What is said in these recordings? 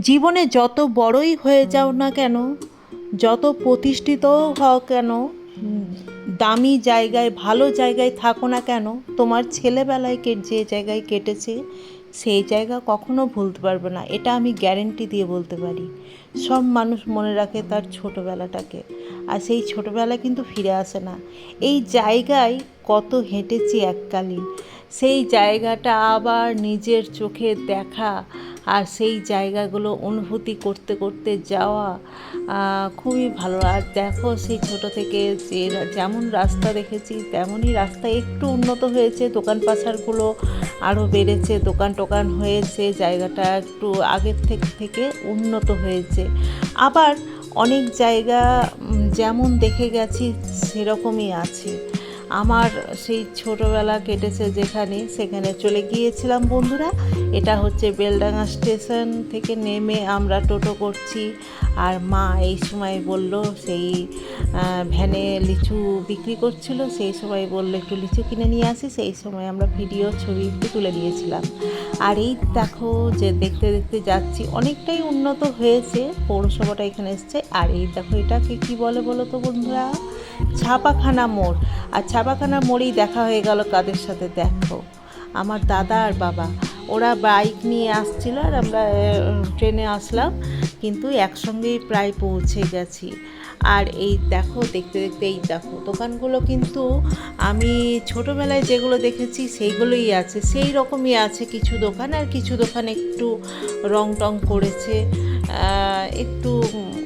জীবনে যত বড়ই হয়ে যাও না কেন, যত প্রতিষ্ঠিতও হও কেন, দামি জায়গায় ভালো জায়গায় থাকো না কেন, তোমার ছেলেবেলায় যে জায়গায় কেটেছে সেই জায়গা কখনো ভুলতে পারবে না। এটা আমি গ্যারেন্টি দিয়ে বলতে পারি। সব মানুষ মনে রাখে তার ছোটোবেলাটাকে, আর সেই ছোটোবেলা কিন্তু ফিরে আসে না। এই জায়গায় কত হেঁটেছি এককালীন, সেই জায়গাটা আবার নিজের চোখে দেখা আর সেই জায়গাগুলো অনুভূতি করতে করতে যাওয়া খুবই ভালো। আর দেখো সেই ছোট থেকে যে যেমন রাস্তা দেখেছি তেমনই রাস্তা একটু উন্নত হয়েছে, দোকান পাশারগুলো আরও বেড়েছে, দোকান টোকান হয়েছে, জায়গাটা একটু আগের থেকে উন্নত হয়েছে। আবার অনেক জায়গা যেমন দেখে গেছি সেরকমই আছে। আমার সেই ছোটোবেলা কেটেছে যেখানে, সেখানে চলে গিয়েছিলাম বন্ধুরা। এটা হচ্ছে বেলডাঙা স্টেশন থেকে নেমে আমরা টোটো করছি, আর মা এই সময় বলল, সেই ভ্যানে লিচু বিক্রি করছিল, সেই সময় বলল একটু লিচু কিনে নিয়ে আসি। সেই সময় আমরা ভিডিও ছবি একটু তুলে নিয়েছিলাম। আর এই দেখো যে দেখতে দেখতে যাচ্ছি, অনেকটাই উন্নত হয়েছে, পৌরসভাটা এখানে এসছে। আর এই দেখো এটাকে কি বলে বলো তো বন্ধুরা? ছাপাখানা মোড়। আর ছাপাখানা মোড়েই দেখা হয়ে গেল কাদের সাথে? দেখো আমার দাদা আর বাবা, ওরা বাইক নিয়ে আসছিল আর আমরা ট্রেনে আসলাম, কিন্তু একসঙ্গেই প্রায় পৌঁছে গেছি। আর এই দেখো দেখতে দেখতে এই দেখো দোকানগুলো কিন্তু আমি ছোটোবেলায় যেগুলো দেখেছি সেইগুলোই আছে, সেই রকমই আছে। কিছু দোকান, আর কিছু দোকান একটু রং টং করেছে, একটু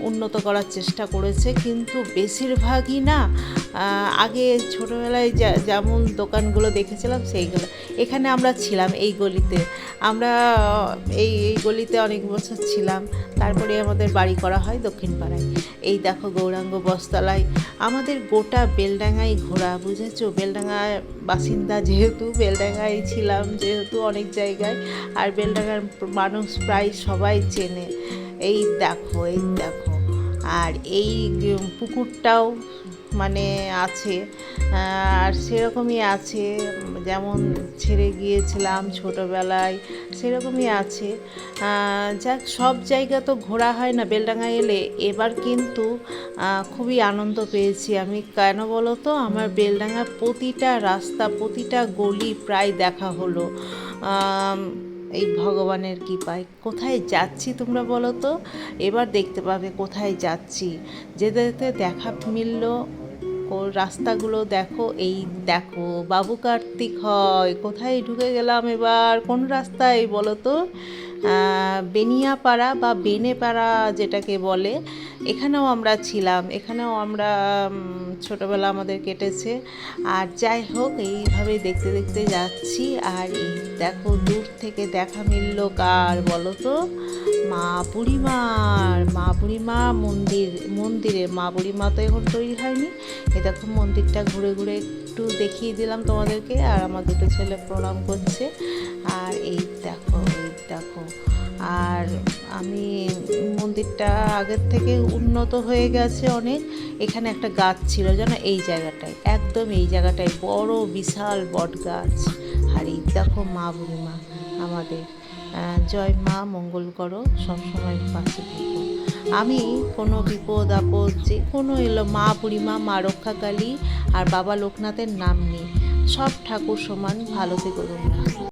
উন্নত করার চেষ্টা করেছে, কিন্তু বেশিরভাগই না আগে ছোটোবেলায় যেমন দোকানগুলো দেখেছিলাম সেইগুলো। এখানে আমরা ছিলাম এই গলিতে, আমরা এই গলিতে অনেক বছর ছিলাম। তারপরে আমাদের বাড়ি করা হয় দক্ষিণ পাড়ায়। এই দেখো গৌরাঙ্গ বস্ত্রালয়। আমাদের গোটা বেলডাঙায় ঘোরা, বুঝেছো? বেলডাঙায় বাসিন্দা যেহেতু, বেলডাঙায় ছিলাম যেহেতু অনেক জায়গায়, আর বেলডাঙার মানুষ প্রায় সবাই চেনে। এই দেখো এই দেখো, আর এই পুকুরটাও মানে আছে, আর সেরকমই আছে যেমন ছেড়ে গিয়েছিলাম ছোটোবেলায়, সেরকমই আছে। যাক, সব জায়গা তো ঘোরা হয় না বেলডাঙায় এলে। এবার কিন্তু খুবই আনন্দ পেয়েছি আমি। কেন বলো তো? আমার বেলডাঙার প্রতিটা রাস্তা, প্রতিটা গলি প্রায় দেখা হলো এই ভগবানের কৃপায়। কোথায় যাচ্ছি তোমরা বলো তো? এবার দেখতে পাবে কোথায় যাচ্ছি। যেতে যেতে দেখা মিলল, ও রাস্তাগুলো দেখো। এই দেখো বাবু কার্তিক হয়। কোথায় ঢুকে গেলাম এবার? কোন রাস্তায় বলো তো? বেনিয়াপাড়া বা বেনেপাড়া যেটাকে বলে, এখানেও আমরা ছিলাম, এখানেও আমরা ছোটোবেলা আমাদের কেটেছে। আর যাই হোক, এইভাবে দেখতে দেখতে যাচ্ছি। আর এই দেখো দূর থেকে দেখা মিলল কার বলো তো? মা বুড়িমার। মা বুড়িমা মন্দিরে মা বুড়িমা তো এখন তৈরি হয়নি। এ দেখো মন্দিরটা ঘুরে ঘুরে একটু দেখিয়ে দিলাম তোমাদেরকে। আর আমার দুটো ছেলে প্রণাম করছে। আর এই দেখো এই দেখো, আর আমি মন্দিরটা আগের থেকে উন্নত হয়ে গেছে অনেক। এখানে একটা গাছ ছিল জানো, এই জায়গাটায়, একদম এই জায়গাটায় বড় বিশাল বট গাছ। আর এই দেখো মা বুড়িমা আমাদের। জয় মা, মঙ্গল করো, সবসময় পাশে থেকো। আমি কোনো বিপদ আপদ যে কোনো এলো, মা বুড়িমা, মা রক্ষাকালী আর বাবা লোকনাথের নাম নিই। সব ঠাকুর সমান, ভালো থেকো তোমরা।